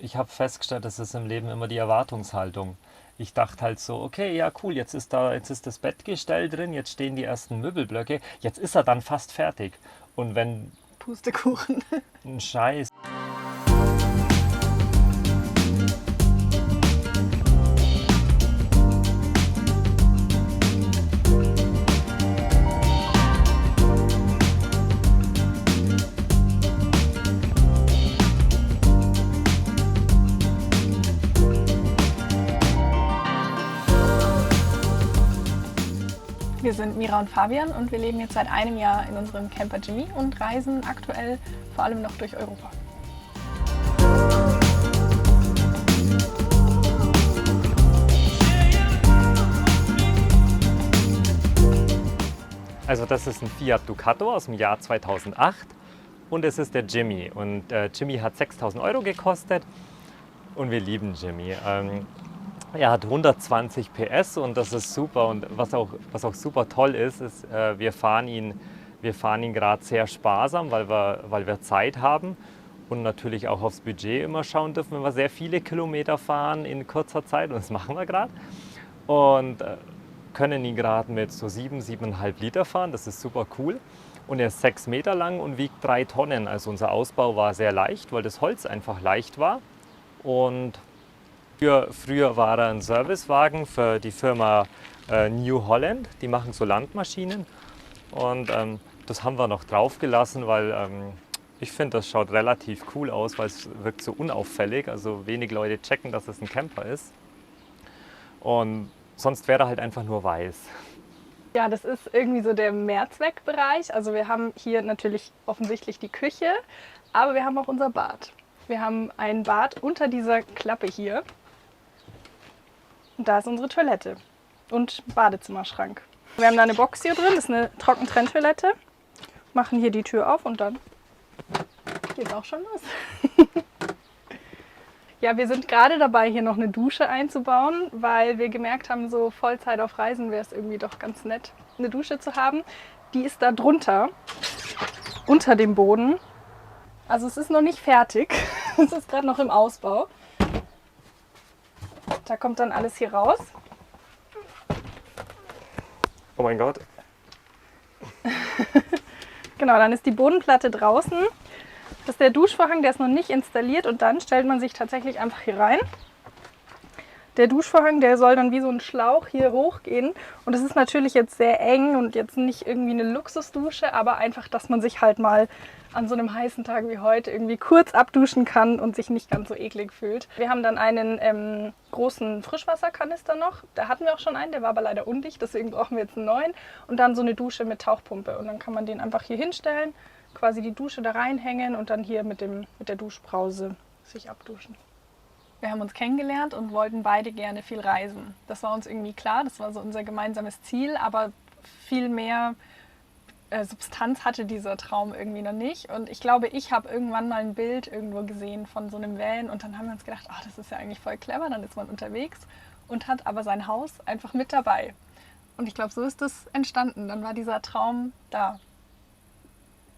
ich habe festgestellt, das ist im Leben immer die Erwartungshaltung. Ich dachte halt so, okay, ja cool, jetzt ist das Bettgestell drin, jetzt stehen die ersten Möbelblöcke, jetzt ist er dann fast fertig. Und wenn Pustekuchen. ein Scheiß. Wir sind Mira und Fabian und wir leben jetzt seit einem Jahr in unserem Camper Jimmy und reisen aktuell vor allem noch durch Europa. Also das ist ein Fiat Ducato aus dem Jahr 2008 und es ist der Jimmy. Und Jimmy hat 6.000 Euro gekostet und wir lieben Jimmy. Er hat 120 PS und das ist super. Und was auch super toll ist, wir fahren ihn gerade sehr sparsam, weil wir Zeit haben und natürlich auch aufs Budget immer schauen dürfen, wenn wir sehr viele Kilometer fahren in kurzer Zeit. Und das machen wir gerade. Und können ihn gerade mit so 7,5 Liter fahren. Das ist super cool. Und er ist 6 Meter lang und wiegt 3 Tonnen. Also unser Ausbau war sehr leicht, weil das Holz einfach leicht war. Und früher war er ein Servicewagen für die Firma New Holland. Die machen so Landmaschinen. Und das haben wir noch drauf gelassen, weil ich finde, das schaut relativ cool aus, weil es wirkt so unauffällig. Also wenig Leute checken, dass es ein Camper ist. Und sonst wäre er halt einfach nur weiß. Ja, das ist irgendwie so der Mehrzweckbereich. Also wir haben hier natürlich offensichtlich die Küche, aber wir haben auch unser Bad. Wir haben ein Bad unter dieser Klappe hier. Und da ist unsere Toilette und Badezimmerschrank. Wir haben da eine Box hier drin, das ist eine Trockentrenntoilette. Machen hier die Tür auf und dann geht's auch schon los. Ja, wir sind gerade dabei, hier noch eine Dusche einzubauen, weil wir gemerkt haben, so Vollzeit auf Reisen wäre es irgendwie doch ganz nett, eine Dusche zu haben. Die ist da drunter, unter dem Boden. Also es ist noch nicht fertig, es ist gerade noch im Ausbau. Da kommt dann alles hier raus. Oh mein Gott. Genau, dann ist die Bodenplatte draußen. Das ist der Duschvorhang, der ist noch nicht installiert und dann stellt man sich tatsächlich einfach hier rein. Der Duschvorhang, der soll dann wie so ein Schlauch hier hochgehen und es ist natürlich jetzt sehr eng und jetzt nicht irgendwie eine Luxusdusche, aber einfach, dass man sich halt mal an so einem heißen Tag wie heute irgendwie kurz abduschen kann und sich nicht ganz so eklig fühlt. Wir haben dann einen großen Frischwasserkanister noch, da hatten wir auch schon einen, der war aber leider undicht, deswegen brauchen wir jetzt einen neuen und dann so eine Dusche mit Tauchpumpe und dann kann man den einfach hier hinstellen, quasi die Dusche da reinhängen und dann hier mit der Duschbrause sich abduschen. Wir haben uns kennengelernt und wollten beide gerne viel reisen. Das war uns irgendwie klar, das war so unser gemeinsames Ziel, aber viel mehr Substanz hatte dieser Traum irgendwie noch nicht. Und ich glaube, ich habe irgendwann mal ein Bild irgendwo gesehen von so einem Van und dann haben wir uns gedacht, ach, das ist ja eigentlich voll clever, dann ist man unterwegs und hat aber sein Haus einfach mit dabei. Und ich glaube, so ist das entstanden. Dann war dieser Traum da.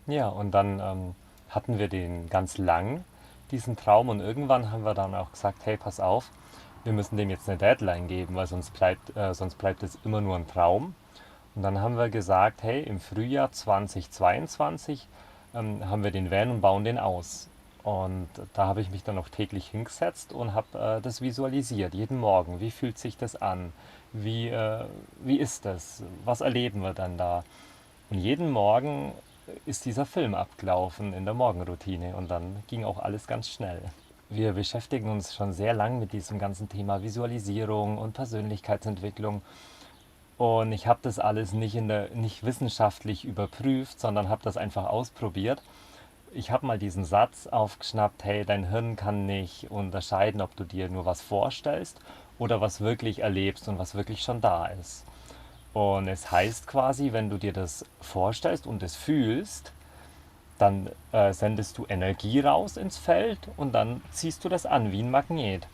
Ja, und dann hatten wir den ganz lang, diesen Traum. Und irgendwann haben wir dann auch gesagt, hey, pass auf, wir müssen dem jetzt eine Deadline geben, weil sonst bleibt es immer nur ein Traum. Und dann haben wir gesagt, hey, im Frühjahr 2022 haben wir den Van und bauen den aus. Und da habe ich mich dann auch täglich hingesetzt und habe das visualisiert, jeden Morgen. Wie fühlt sich das an? Wie ist das? Was erleben wir dann da? Und jeden Morgen ist dieser Film abgelaufen in der Morgenroutine und dann ging auch alles ganz schnell. Wir beschäftigen uns schon sehr lang mit diesem ganzen Thema Visualisierung und Persönlichkeitsentwicklung. Und ich habe das alles nicht wissenschaftlich überprüft, sondern habe das einfach ausprobiert. Ich habe mal diesen Satz aufgeschnappt, hey, dein Hirn kann nicht unterscheiden, ob du dir nur was vorstellst oder was wirklich erlebst und was wirklich schon da ist. Und es heißt quasi, wenn du dir das vorstellst und es fühlst, dann sendest du Energie raus ins Feld und dann ziehst du das an wie ein Magnet.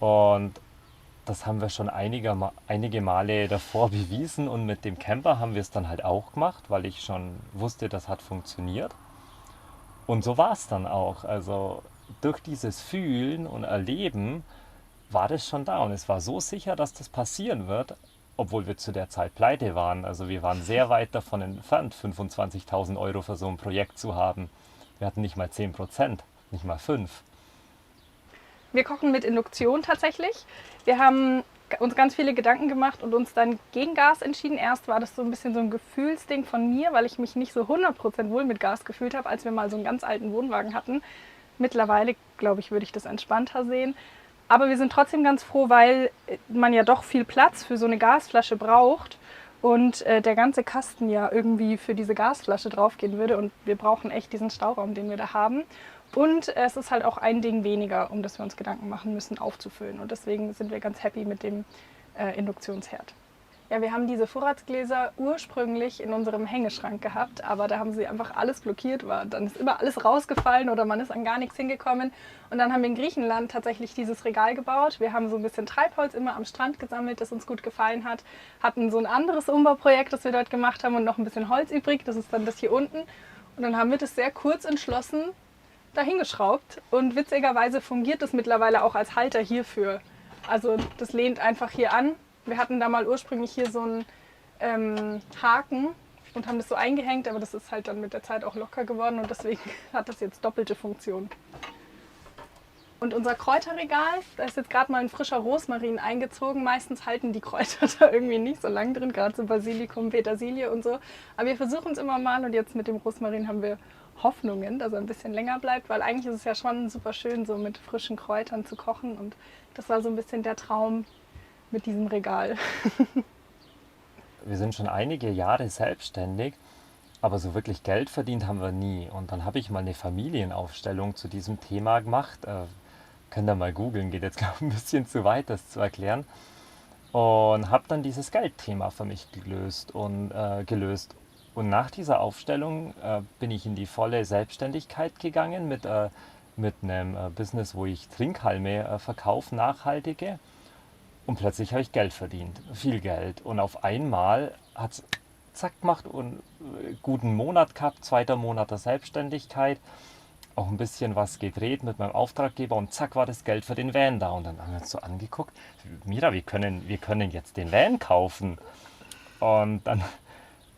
Und das haben wir schon einige Male davor bewiesen und mit dem Camper haben wir es dann halt auch gemacht, weil ich schon wusste, das hat funktioniert. Und so war es dann auch. Also durch dieses Fühlen und Erleben war das schon da und es war so sicher, dass das passieren wird, obwohl wir zu der Zeit pleite waren. Also wir waren sehr weit davon entfernt, 25.000 Euro für so ein Projekt zu haben. Wir hatten nicht mal 10%, nicht mal 5. Wir kochen mit Induktion tatsächlich. Wir haben uns ganz viele Gedanken gemacht und uns dann gegen Gas entschieden. Erst war das so ein bisschen so ein Gefühlsding von mir, weil ich mich nicht so 100% wohl mit Gas gefühlt habe, als wir mal so einen ganz alten Wohnwagen hatten. Mittlerweile, glaube ich, würde ich das entspannter sehen. Aber wir sind trotzdem ganz froh, weil man ja doch viel Platz für so eine Gasflasche braucht und der ganze Kasten ja irgendwie für diese Gasflasche draufgehen würde. Und wir brauchen echt diesen Stauraum, den wir da haben. Und es ist halt auch ein Ding weniger, um das wir uns Gedanken machen müssen, aufzufüllen. Und deswegen sind wir ganz happy mit dem Induktionsherd. Ja, wir haben diese Vorratsgläser ursprünglich in unserem Hängeschrank gehabt, aber da haben sie einfach alles blockiert, dann ist immer alles rausgefallen oder man ist an gar nichts hingekommen. Und dann haben wir in Griechenland tatsächlich dieses Regal gebaut. Wir haben so ein bisschen Treibholz immer am Strand gesammelt, das uns gut gefallen hat, hatten so ein anderes Umbauprojekt, das wir dort gemacht haben und noch ein bisschen Holz übrig, das ist dann das hier unten. Und dann haben wir das sehr kurz entschlossen dahingeschraubt und witzigerweise fungiert das mittlerweile auch als Halter hierfür. Also das lehnt einfach hier an. Wir hatten da mal ursprünglich hier so einen Haken und haben das so eingehängt, aber das ist halt dann mit der Zeit auch locker geworden und deswegen hat das jetzt doppelte Funktion. Und unser Kräuterregal, da ist jetzt gerade mal ein frischer Rosmarin eingezogen. Meistens halten die Kräuter da irgendwie nicht so lang drin, gerade so Basilikum, Petersilie und so. Aber wir versuchen es immer mal und jetzt mit dem Rosmarin haben wir Hoffnungen, dass er ein bisschen länger bleibt, weil eigentlich ist es ja schon super schön, so mit frischen Kräutern zu kochen und das war so ein bisschen der Traum mit diesem Regal. Wir sind schon einige Jahre selbstständig, aber so wirklich Geld verdient haben wir nie. Und dann habe ich mal eine Familienaufstellung zu diesem Thema gemacht. Könnt ihr mal googeln, geht jetzt glaube ich ein bisschen zu weit, das zu erklären. Und habe dann dieses Geldthema für mich gelöst. Und nach dieser Aufstellung bin ich in die volle Selbstständigkeit gegangen mit einem Business, wo ich Trinkhalme verkaufe, nachhaltige. Und plötzlich habe ich Geld verdient, viel Geld. Und auf einmal hat es zack gemacht und guten Monat gehabt, zweiter Monat der Selbstständigkeit. Auch ein bisschen was gedreht mit meinem Auftraggeber und zack war das Geld für den Van da. Und dann haben wir uns so angeguckt, Mira, wir können jetzt den Van kaufen. Und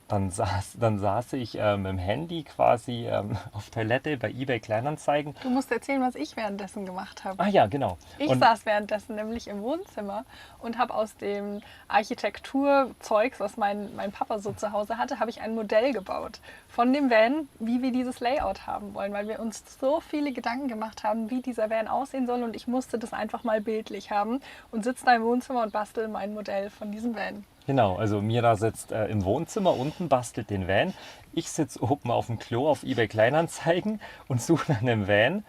dann saß ich mit dem Handy quasi auf Toilette bei eBay Kleinanzeigen. Du musst erzählen, was ich währenddessen gemacht habe. Ah ja, genau. Ich saß währenddessen nämlich im Wohnzimmer und habe aus dem Architekturzeugs, was mein Papa so zu Hause hatte, habe ich ein Modell gebaut von dem Van, wie wir dieses Layout haben wollen, weil wir uns so viele Gedanken gemacht haben, wie dieser Van aussehen soll und ich musste das einfach mal bildlich haben und sitze da im Wohnzimmer und bastel mein Modell von diesem Van. Genau, also Mira sitzt im Wohnzimmer unten, bastelt den Van. Ich sitze oben auf dem Klo auf eBay Kleinanzeigen und suche nach einem Van.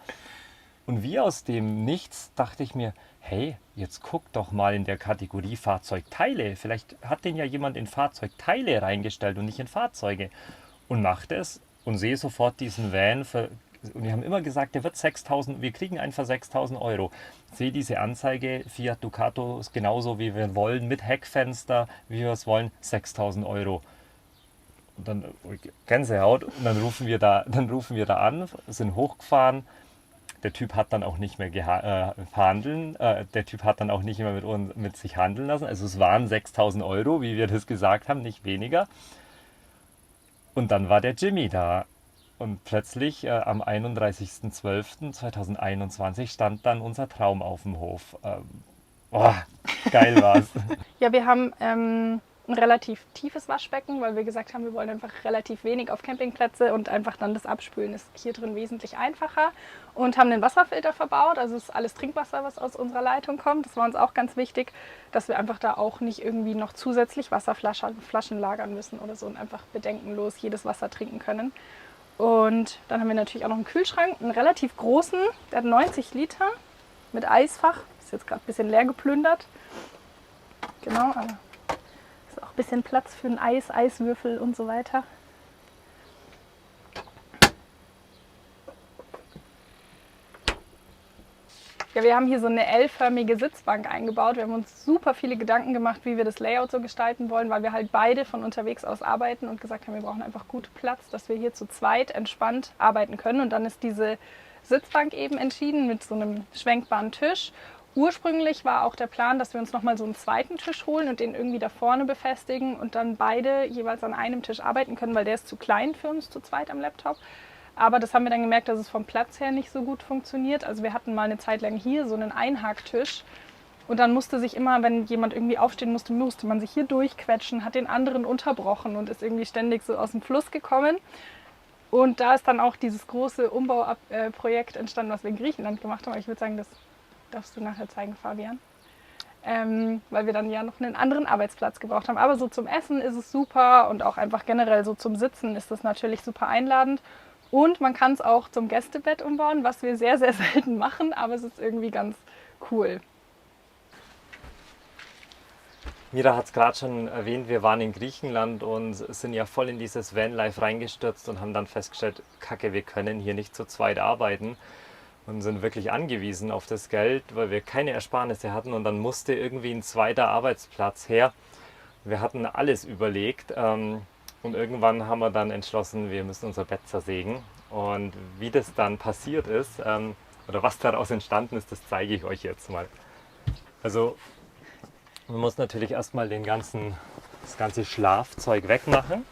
Und wie aus dem Nichts dachte ich mir, hey, jetzt guck doch mal in der Kategorie Fahrzeugteile. Vielleicht hat den ja jemand in Fahrzeugteile reingestellt und nicht in Fahrzeuge. Und macht es und sehe sofort diesen Van und wir haben immer gesagt, der wird 6.000, wir kriegen einen für 6.000 Euro. Sehe diese Anzeige, Fiat Ducato ist genauso wie wir wollen, mit Heckfenster, wie wir es wollen, 6.000 Euro. Und dann Gänsehaut und dann rufen wir da an, sind hochgefahren. Der Typ hat dann auch nicht mehr verhandeln, der Typ hat dann auch nicht mehr mit sich handeln lassen. Also es waren 6.000 Euro, wie wir das gesagt haben, nicht weniger. Und dann war der Jimmy da. Und plötzlich am 31.12.2021 stand dann unser Traum auf dem Hof. Oh, geil war's. Ja, wir haben ein relativ tiefes Waschbecken, weil wir gesagt haben, wir wollen einfach relativ wenig auf Campingplätze und einfach dann das Abspülen ist hier drin wesentlich einfacher und haben den Wasserfilter verbaut, also es ist alles Trinkwasser, was aus unserer Leitung kommt. Das war uns auch ganz wichtig, dass wir einfach da auch nicht irgendwie noch zusätzlich Wasserflaschen lagern müssen oder so und einfach bedenkenlos jedes Wasser trinken können. Und dann haben wir natürlich auch noch einen Kühlschrank, einen relativ großen, der hat 90 Liter mit Eisfach, ist jetzt gerade ein bisschen leer geplündert. Genau, aber ist auch ein bisschen Platz für ein Eiswürfel und so weiter. Ja, wir haben hier so eine L-förmige Sitzbank eingebaut. Wir haben uns super viele Gedanken gemacht, wie wir das Layout so gestalten wollen, weil wir halt beide von unterwegs aus arbeiten und gesagt haben, wir brauchen einfach gut Platz, dass wir hier zu zweit entspannt arbeiten können. Und dann ist diese Sitzbank eben entschieden mit so einem schwenkbaren Tisch. Ursprünglich war auch der Plan, dass wir uns nochmal so einen zweiten Tisch holen und den irgendwie da vorne befestigen und dann beide jeweils an einem Tisch arbeiten können, weil der ist zu klein für uns zu zweit am Laptop. Aber das haben wir dann gemerkt, dass es vom Platz her nicht so gut funktioniert. Also wir hatten mal eine Zeit lang hier so einen Einhaktisch. Und dann musste sich immer, wenn jemand irgendwie aufstehen musste, musste man sich hier durchquetschen, hat den anderen unterbrochen und ist irgendwie ständig so aus dem Fluss gekommen. Und da ist dann auch dieses große Umbauprojekt entstanden, was wir in Griechenland gemacht haben. Aber ich würde sagen, das darfst du nachher zeigen, Fabian. Weil wir dann ja noch einen anderen Arbeitsplatz gebraucht haben. Aber so zum Essen ist es super und auch einfach generell so zum Sitzen ist das natürlich super einladend. Und man kann es auch zum Gästebett umbauen, was wir sehr, sehr selten machen, aber es ist irgendwie ganz cool. Mira hat es gerade schon erwähnt, wir waren in Griechenland und sind ja voll in dieses Vanlife reingestürzt und haben dann festgestellt, Kacke, wir können hier nicht zu zweit arbeiten und sind wirklich angewiesen auf das Geld, weil wir keine Ersparnisse hatten und dann musste irgendwie ein zweiter Arbeitsplatz her. Wir hatten alles überlegt und irgendwann haben wir dann entschlossen, wir müssen unser Bett zersägen. Und wie das dann passiert ist oder was daraus entstanden ist, das zeige ich euch jetzt mal. Also man muss natürlich erstmal das ganze Schlafzeug wegmachen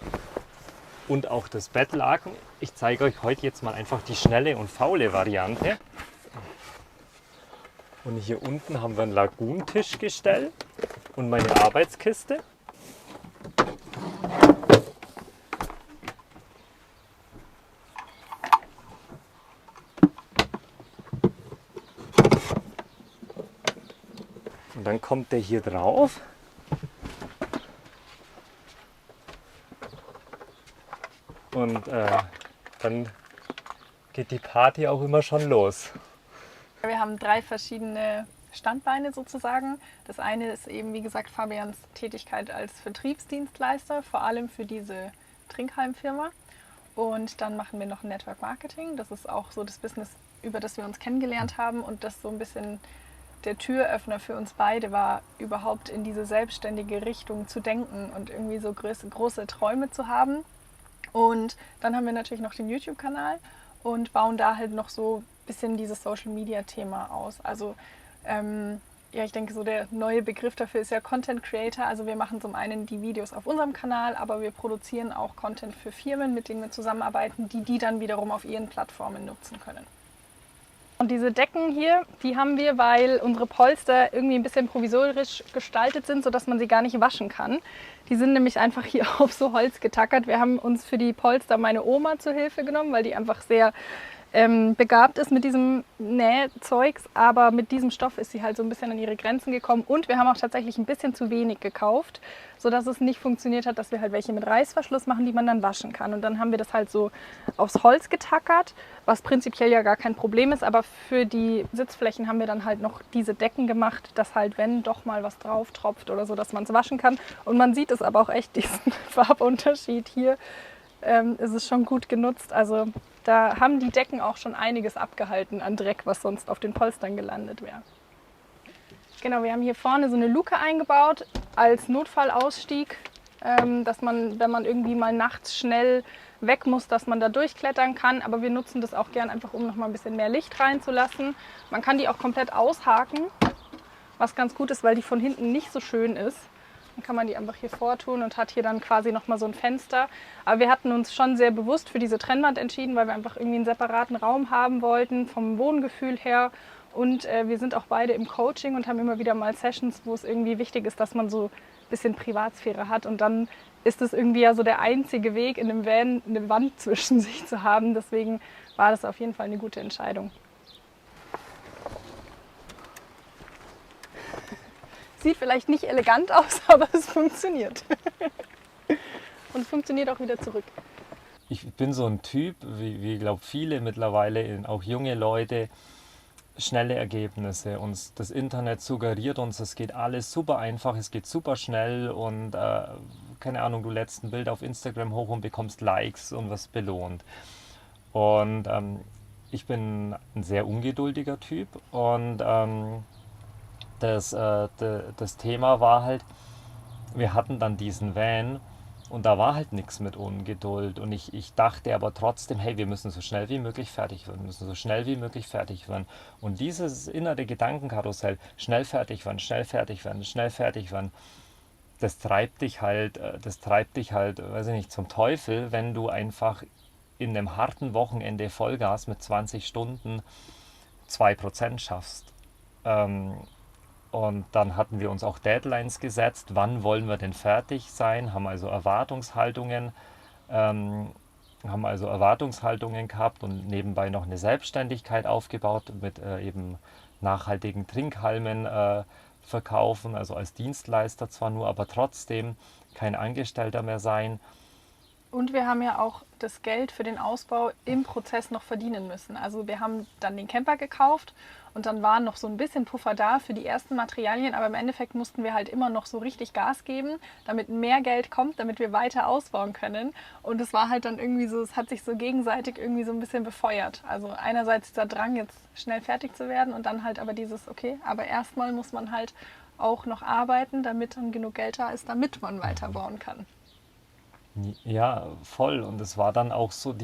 und auch das Bettlaken. Ich zeige euch heute jetzt mal einfach die schnelle und faule Variante. Und hier unten haben wir ein Lagun-Tischgestell und meine Arbeitskiste. Und dann kommt der hier drauf. Und dann geht die Party auch immer schon los. Wir haben 3 verschiedene Standbeine sozusagen. Das eine ist eben, wie gesagt, Fabians Tätigkeit als Vertriebsdienstleister, vor allem für diese Trinkhalmfirma. Und dann machen wir noch Network Marketing. Das ist auch so das Business, über das wir uns kennengelernt haben und das so ein bisschen der Türöffner für uns beide war, überhaupt in diese selbstständige Richtung zu denken und irgendwie so große Träume zu haben. Und dann haben wir natürlich noch den YouTube-Kanal und bauen da halt noch so ein bisschen dieses Social-Media-Thema aus. Also ja, ich denke, so der neue Begriff dafür ist ja Content Creator. Also wir machen zum einen die Videos auf unserem Kanal, aber wir produzieren auch Content für Firmen, mit denen wir zusammenarbeiten, die dann wiederum auf ihren Plattformen nutzen können. Und diese Decken hier, die haben wir, weil unsere Polster irgendwie ein bisschen provisorisch gestaltet sind, sodass man sie gar nicht waschen kann. Die sind nämlich einfach hier auf so Holz getackert. Wir haben uns für die Polster meine Oma zur Hilfe genommen, weil die einfach sehr begabt ist mit diesem Nähzeugs, aber mit diesem Stoff ist sie halt so ein bisschen an ihre Grenzen gekommen und wir haben auch tatsächlich ein bisschen zu wenig gekauft, sodass es nicht funktioniert hat, dass wir halt welche mit Reißverschluss machen, die man dann waschen kann. Und dann haben wir das halt so aufs Holz getackert, was prinzipiell ja gar kein Problem ist, aber für die Sitzflächen haben wir dann halt noch diese Decken gemacht, dass halt, wenn doch mal was drauf tropft oder so, dass man es waschen kann. Und man sieht es aber auch echt, diesen Farbunterschied hier. Ist es schon gut genutzt. Also da haben die Decken auch schon einiges abgehalten an Dreck, was sonst auf den Polstern gelandet wäre. Genau, wir haben hier vorne so eine Luke eingebaut als Notfallausstieg, dass man, wenn man irgendwie mal nachts schnell weg muss, dass man da durchklettern kann. Aber wir nutzen das auch gern einfach, um noch mal ein bisschen mehr Licht reinzulassen. Man kann die auch komplett aushaken, was ganz gut ist, weil die von hinten nicht so schön ist. Dann kann man die einfach hier vortun und hat hier dann quasi nochmal so ein Fenster. Aber wir hatten uns schon sehr bewusst für diese Trennwand entschieden, weil wir einfach irgendwie einen separaten Raum haben wollten, vom Wohngefühl her. Und wir sind auch beide im Coaching und haben immer wieder mal Sessions, wo es irgendwie wichtig ist, dass man so ein bisschen Privatsphäre hat. Und dann ist es irgendwie ja so der einzige Weg, in einem Van eine Wand zwischen sich zu haben. Deswegen war das auf jeden Fall eine gute Entscheidung. Sieht vielleicht nicht elegant aus, aber es funktioniert. Und es funktioniert auch wieder zurück. Ich bin so ein Typ, wie glaube viele mittlerweile, auch junge Leute, schnelle Ergebnisse. Und das Internet suggeriert uns, es geht alles super einfach, es geht super schnell und keine Ahnung, du lädst ein Bild auf Instagram hoch und bekommst Likes und wirst belohnt. Und ich bin ein sehr ungeduldiger Typ und das Thema war halt, wir hatten dann diesen Van Und da war halt nichts mit Ungeduld. Und ich dachte aber trotzdem, hey, wir müssen so schnell wie möglich fertig werden, müssen so schnell wie möglich fertig werden. Und dieses innere Gedankenkarussell, schnell fertig werden, schnell fertig werden, schnell fertig werden, das treibt dich halt, weiß ich nicht, zum Teufel, wenn du einfach in einem harten Wochenende Vollgas mit 20 Stunden 2% schaffst. Ähm, und dann hatten wir uns auch Deadlines gesetzt, wann wollen wir denn fertig sein, ähm, haben also Erwartungshaltungen gehabt und nebenbei noch eine Selbstständigkeit aufgebaut mit eben nachhaltigen Trinkhalmen verkaufen, also als Dienstleister zwar nur, aber trotzdem kein Angestellter mehr sein. Und wir haben ja auch das Geld für den Ausbau im Prozess noch verdienen müssen. Also wir haben dann den Camper gekauft und dann waren noch so ein bisschen Puffer da für die ersten Materialien, aber im Endeffekt mussten wir halt immer noch so richtig Gas geben, damit mehr Geld kommt, damit wir weiter ausbauen können. Und es war halt dann irgendwie so, es hat sich so gegenseitig irgendwie so ein bisschen befeuert. Also einerseits dieser Drang, jetzt schnell fertig zu werden und dann halt aber dieses, okay, aber erstmal muss man halt auch noch arbeiten, damit dann genug Geld da ist, damit man weiterbauen kann. Ja, voll. Und es war dann auch so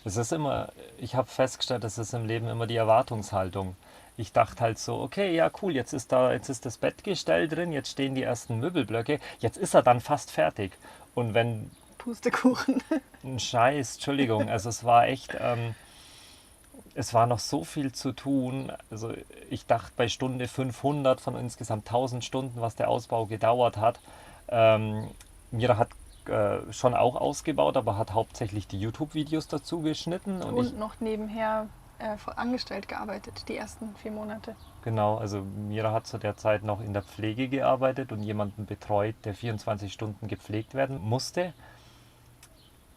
es ist immer, ich habe festgestellt, es ist im Leben immer die Erwartungshaltung. Ich dachte halt so, okay, ja cool, jetzt ist das Bettgestell drin, jetzt stehen die ersten Möbelblöcke, jetzt ist er dann fast fertig. Und wenn Pustekuchen. ein Scheiß, Entschuldigung, also es war echt, es war noch so viel zu tun. Also ich dachte bei Stunde 500 von insgesamt 1000 Stunden, was der Ausbau gedauert hat. Ähm, Mira hat schon auch ausgebaut, aber hat hauptsächlich die YouTube-Videos dazu geschnitten. Und ich, Und noch nebenher angestellt gearbeitet, die ersten 4 Monate. genau, also Mira hat zu der Zeit noch in der Pflege gearbeitet und jemanden betreut, der 24 Stunden gepflegt werden musste.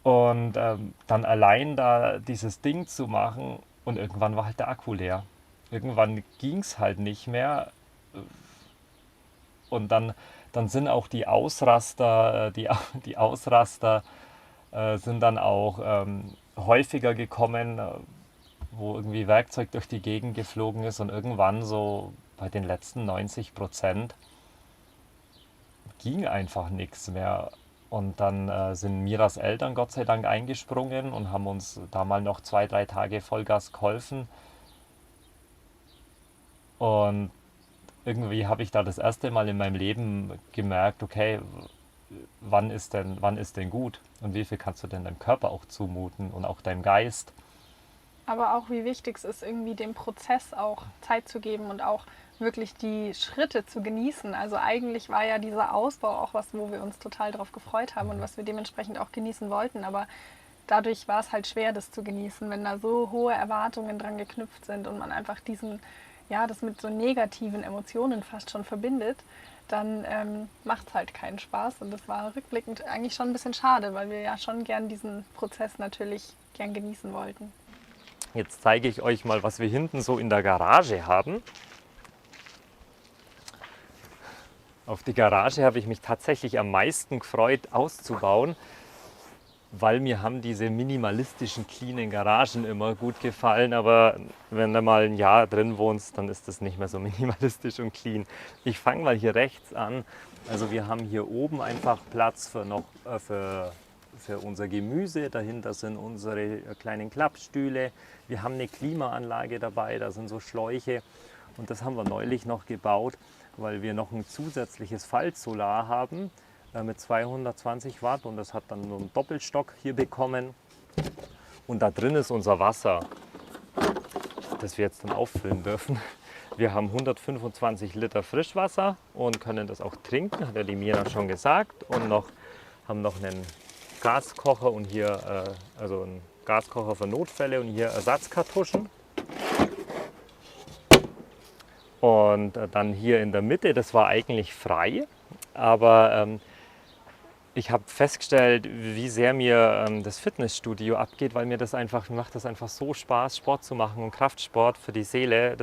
Und dann allein da dieses Ding zu machen und irgendwann war halt der Akku leer. Irgendwann ging es halt nicht mehr. Und dann sind auch die Ausraster, die Ausraster sind dann auch häufiger gekommen, wo irgendwie Werkzeug durch die Gegend geflogen ist und irgendwann so bei den letzten 90% ging einfach nichts mehr. Und dann sind Miras Eltern Gott sei Dank eingesprungen und haben uns da mal noch 2, 3 Tage Vollgas geholfen. Und irgendwie habe ich da das erste Mal in meinem Leben gemerkt, okay, wann ist denn gut? Und wie viel kannst du denn deinem Körper auch zumuten und auch deinem Geist? Aber auch wie wichtig es ist, irgendwie dem Prozess auch Zeit zu geben und auch wirklich die Schritte zu genießen. Also eigentlich war ja dieser Ausbau auch was, wo wir uns total drauf gefreut haben und was wir dementsprechend auch genießen wollten. Aber dadurch war es halt schwer, das zu genießen, wenn da so hohe Erwartungen dran geknüpft sind und man einfach das mit so negativen Emotionen fast schon verbindet, dann macht es halt keinen Spaß. Und das war rückblickend eigentlich schon ein bisschen schade, weil wir ja schon gern diesen Prozess natürlich gern genießen wollten. Jetzt zeige ich euch mal, was wir hinten so in der Garage haben. Auf die Garage habe ich mich tatsächlich am meisten gefreut auszubauen, weil mir haben diese minimalistischen, cleanen Garagen immer gut gefallen. Aber wenn du mal ein Jahr drin wohnst, dann ist das nicht mehr so minimalistisch und clean. Ich fange mal hier rechts an. Also wir haben hier oben einfach Platz für unser Gemüse. Dahinter sind unsere kleinen Klappstühle. Wir haben eine Klimaanlage dabei, da sind so Schläuche. Und das haben wir neulich noch gebaut, weil wir noch ein zusätzliches Faltsolar haben mit 220 Watt. Und das hat dann so einen Doppelstock hier bekommen. Und da drin ist unser Wasser, das wir jetzt dann auffüllen dürfen. Wir haben 125 Liter Frischwasser und können das auch trinken, hat ja die Mira schon gesagt. Und haben noch einen Gaskocher und hier, also einen Gaskocher für Notfälle und hier Ersatzkartuschen. Und dann hier in der Mitte, das war eigentlich frei, aber ich habe festgestellt, wie sehr mir das Fitnessstudio abgeht, weil mir macht das einfach so Spaß, Sport zu machen und Kraftsport für die Seele.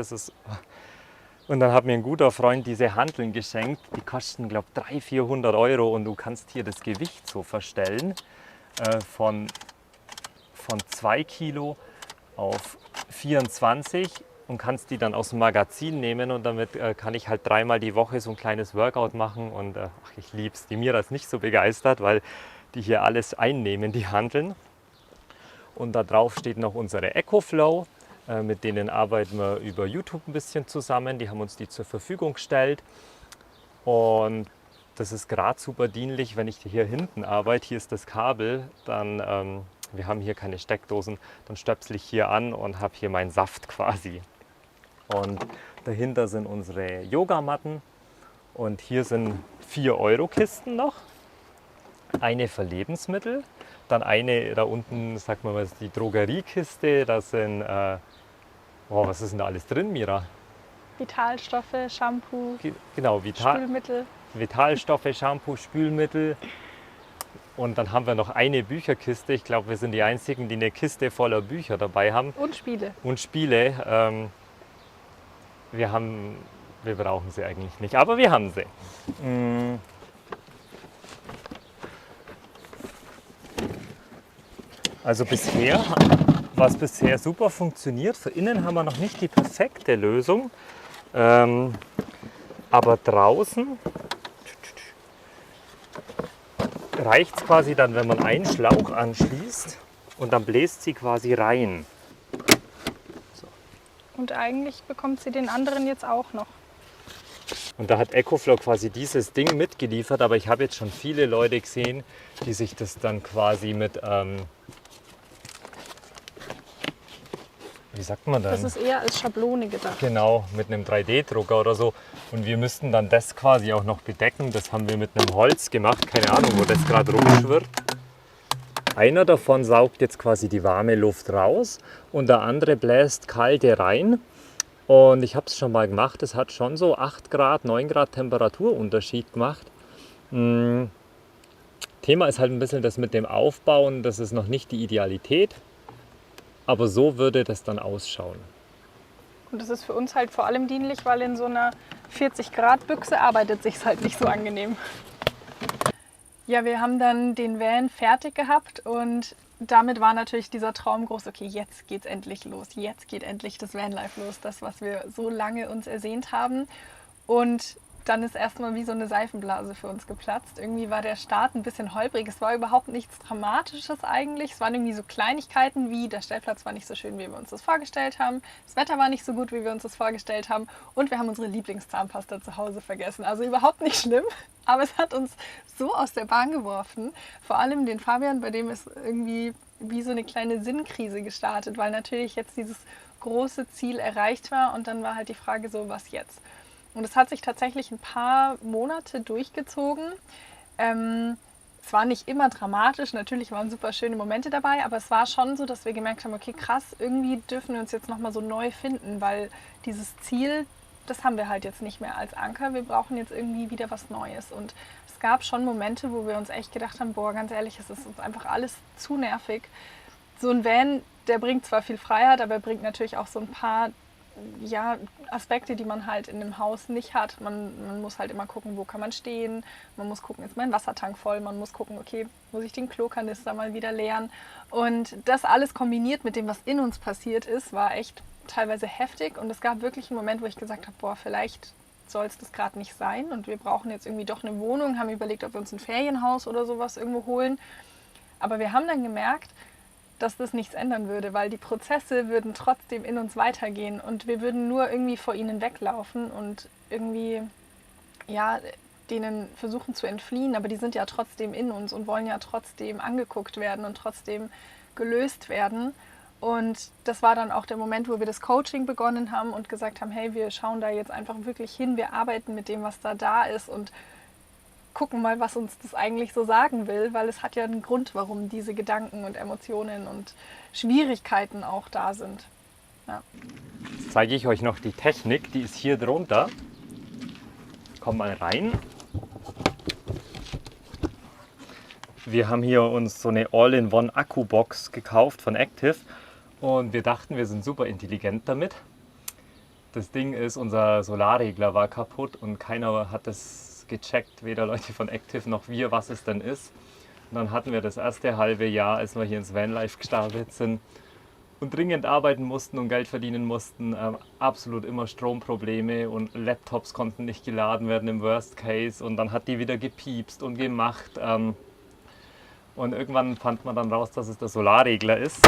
Und dann hat mir ein guter Freund diese Hanteln geschenkt, die kosten, glaube ich, 300-400 Euro und du kannst hier das Gewicht so verstellen von 2 Kilo auf 24 und kannst die dann aus dem Magazin nehmen und damit kann ich halt 3-mal die Woche so ein kleines Workout machen und ich lieb's. Die Mira ist nicht so begeistert, weil die hier alles einnehmen, die Hanteln. Und da drauf steht noch unsere EcoFlow, mit denen arbeiten wir über YouTube ein bisschen zusammen. Die haben uns die zur Verfügung gestellt und das ist gerade super dienlich, wenn ich hier hinten arbeite. Hier ist das Kabel, dann wir haben hier keine Steckdosen, dann stöpsel ich hier an und habe hier meinen Saft quasi. Und dahinter sind unsere Yogamatten und hier sind 4-Euro-Kisten noch. Eine für Lebensmittel, dann eine da unten, sag mal, was ist die Drogeriekiste, da sind, was ist denn da alles drin, Mira? Vitalstoffe, Shampoo, Genau, Spülmittel. Vitalstoffe, Shampoo, Spülmittel. Und dann haben wir noch eine Bücherkiste. Ich glaube, wir sind die Einzigen, die eine Kiste voller Bücher dabei haben. Und Spiele. Und Spiele. Wir brauchen sie eigentlich nicht, aber wir haben sie. Also was bisher super funktioniert. Für innen haben wir noch nicht die perfekte Lösung. Aber draußen reicht es quasi dann, wenn man einen Schlauch anschließt und dann bläst sie quasi rein. Und eigentlich bekommt sie den anderen jetzt auch noch. Und da hat EcoFlow quasi dieses Ding mitgeliefert, aber ich habe jetzt schon viele Leute gesehen, die sich das dann quasi mit, wie sagt man dann? Das ist eher als Schablone gedacht. Genau, mit einem 3D-Drucker oder so. Und wir müssten dann das quasi auch noch bedecken. Das haben wir mit einem Holz gemacht, keine Ahnung, wo das gerade rumschwirrt. Einer davon saugt jetzt quasi die warme Luft raus und der andere bläst kalte rein. Und ich habe es schon mal gemacht, es hat schon so 8 Grad, 9 Grad Temperaturunterschied gemacht. Thema ist halt ein bisschen das mit dem Aufbauen, das ist noch nicht die Idealität, aber so würde das dann ausschauen. Und das ist für uns halt vor allem dienlich, weil in so einer 40-Grad-Büchse arbeitet es sich halt nicht so angenehm. Ja, wir haben dann den Van fertig gehabt und damit war natürlich dieser Traum groß, okay, jetzt geht's endlich los, jetzt geht endlich das Vanlife los, das, was wir so lange uns ersehnt haben. Und dann ist erstmal wie so eine Seifenblase für uns geplatzt. Irgendwie war der Start ein bisschen holprig. Es war überhaupt nichts Dramatisches eigentlich. Es waren irgendwie so Kleinigkeiten wie, der Stellplatz war nicht so schön, wie wir uns das vorgestellt haben. Das Wetter war nicht so gut, wie wir uns das vorgestellt haben. Und wir haben unsere Lieblingszahnpasta zu Hause vergessen. Also überhaupt nicht schlimm. Aber es hat uns so aus der Bahn geworfen. Vor allem den Fabian, bei dem ist irgendwie wie so eine kleine Sinnkrise gestartet, weil natürlich jetzt dieses große Ziel erreicht war. Und dann war halt die Frage so, was jetzt? Und es hat sich tatsächlich ein paar Monate durchgezogen. Es war nicht immer dramatisch, natürlich waren super schöne Momente dabei, aber es war schon so, dass wir gemerkt haben, okay, krass, irgendwie dürfen wir uns jetzt nochmal so neu finden, weil dieses Ziel, das haben wir halt jetzt nicht mehr als Anker. Wir brauchen jetzt irgendwie wieder was Neues. Und es gab schon Momente, wo wir uns echt gedacht haben, boah, ganz ehrlich, es ist uns einfach alles zu nervig. So ein Van, der bringt zwar viel Freiheit, aber er bringt natürlich auch so ein paar Aspekte, die man halt in einem Haus nicht hat. Man muss halt immer gucken, wo kann man stehen. Man muss gucken, ist mein Wassertank voll. Man muss gucken, okay, muss ich den Klokanister mal wieder leeren. Und das alles kombiniert mit dem, was in uns passiert ist, war echt teilweise heftig. Und es gab wirklich einen Moment, wo ich gesagt habe, boah, vielleicht soll es das gerade nicht sein. Und wir brauchen jetzt irgendwie doch eine Wohnung, haben überlegt, ob wir uns ein Ferienhaus oder sowas irgendwo holen. Aber wir haben dann gemerkt, dass das nichts ändern würde, weil die Prozesse würden trotzdem in uns weitergehen und wir würden nur irgendwie vor ihnen weglaufen und irgendwie, denen versuchen zu entfliehen, aber die sind ja trotzdem in uns und wollen ja trotzdem angeguckt werden und trotzdem gelöst werden. Und das war dann auch der Moment, wo wir das Coaching begonnen haben und gesagt haben, hey, wir schauen da jetzt einfach wirklich hin, wir arbeiten mit dem, was da ist und gucken mal, was uns das eigentlich so sagen will, weil es hat ja einen Grund, warum diese Gedanken und Emotionen und Schwierigkeiten auch da sind. Ja. Jetzt zeige ich euch noch die Technik, die ist hier drunter. Kommt mal rein. Wir haben hier uns so eine All-in-One-Akku-Box gekauft von Active und wir dachten, wir sind super intelligent damit. Das Ding ist, unser Solarregler war kaputt und keiner hat das gecheckt, weder Leute von Active noch wir, was es denn ist. Und dann hatten wir das erste halbe Jahr, als wir hier ins Vanlife gestartet sind, und dringend arbeiten mussten und Geld verdienen mussten, absolut immer Stromprobleme und Laptops konnten nicht geladen werden im Worst Case und dann hat die wieder gepiepst und gemacht. Und irgendwann fand man dann raus, dass es der Solarregler ist.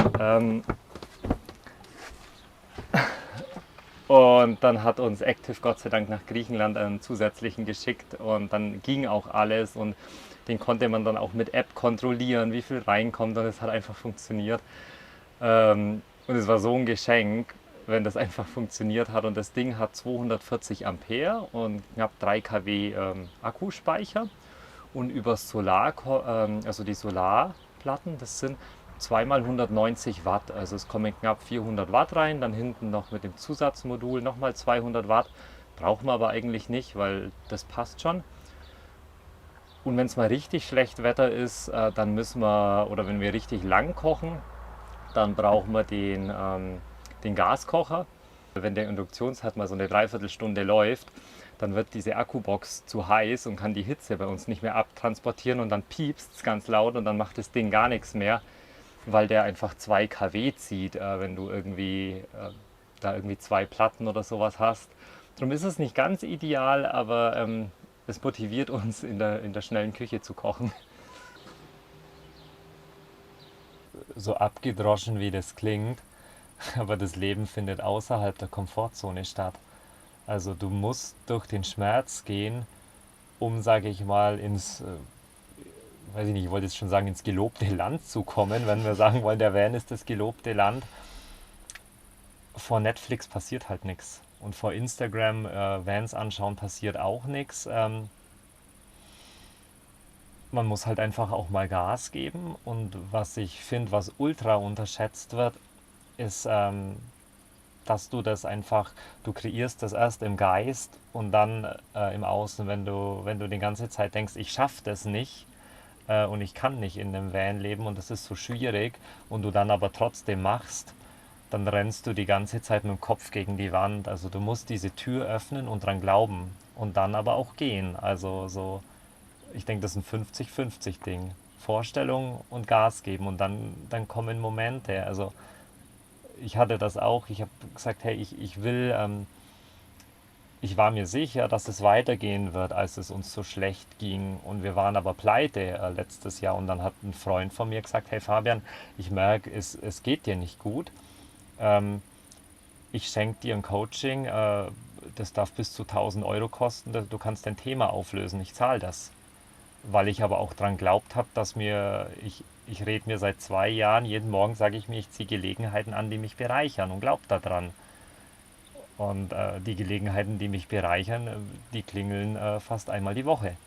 Und dann hat uns Active Gott sei Dank nach Griechenland einen zusätzlichen geschickt und dann ging auch alles und den konnte man dann auch mit App kontrollieren, wie viel reinkommt und es hat einfach funktioniert. Und es war so ein Geschenk, wenn das einfach funktioniert hat. Und das Ding hat 240 Ampere und knapp 3 kW Akkuspeicher. Und über also die Solarplatten, das sind zweimal 190 Watt. Also es kommen knapp 400 Watt rein, dann hinten noch mit dem Zusatzmodul nochmal 200 Watt. Brauchen wir aber eigentlich nicht, weil das passt schon. Und wenn es mal richtig schlecht Wetter ist, dann müssen wir, oder wenn wir richtig lang kochen, dann brauchen wir den Gaskocher. Wenn der Induktionsherd mal so eine Dreiviertelstunde läuft, dann wird diese Akkubox zu heiß und kann die Hitze bei uns nicht mehr abtransportieren und dann piepst es ganz laut und dann macht das Ding gar nichts mehr, weil der einfach 2 kW zieht, wenn du da irgendwie 2 Platten oder sowas hast. Darum ist es nicht ganz ideal, aber es motiviert uns in der schnellen Küche zu kochen. So abgedroschen wie das klingt, aber das Leben findet außerhalb der Komfortzone statt. Also du musst durch den Schmerz gehen, um, sage ich mal, weiß ich nicht, ich wollte jetzt schon sagen, ins gelobte Land zu kommen, wenn wir sagen wollen, der Van ist das gelobte Land. Vor Netflix passiert halt nichts. Und vor Instagram Vans anschauen passiert auch nichts. Man muss halt einfach auch mal Gas geben. Und was ich finde, was ultra unterschätzt wird, ist, dass du kreierst das erst im Geist und dann im Außen, wenn du die ganze Zeit denkst, ich schaffe das nicht und ich kann nicht in einem Van leben und das ist so schwierig und du dann aber trotzdem machst, dann rennst du die ganze Zeit mit dem Kopf gegen die Wand. Also du musst diese Tür öffnen und dran glauben und dann aber auch gehen. Also so, ich denke, das ist ein 50-50 Ding. Vorstellung und Gas geben und dann kommen Momente. Also ich hatte das auch. Ich habe gesagt, hey, ich war mir sicher, dass es weitergehen wird, als es uns so schlecht ging. Und wir waren aber pleite letztes Jahr. Und dann hat ein Freund von mir gesagt, hey Fabian, ich merke, es geht dir nicht gut. Ähm, Ich schenke dir ein Coaching, das darf bis zu 1.000 € kosten. Du kannst dein Thema auflösen, ich zahle das. Weil ich aber auch dran glaubt habe, ich rede mir seit 2 Jahren, jeden Morgen sage ich mir, ich ziehe Gelegenheiten an, die mich bereichern und glaub daran. Und die Gelegenheiten, die mich bereichern, die klingeln fast einmal die Woche.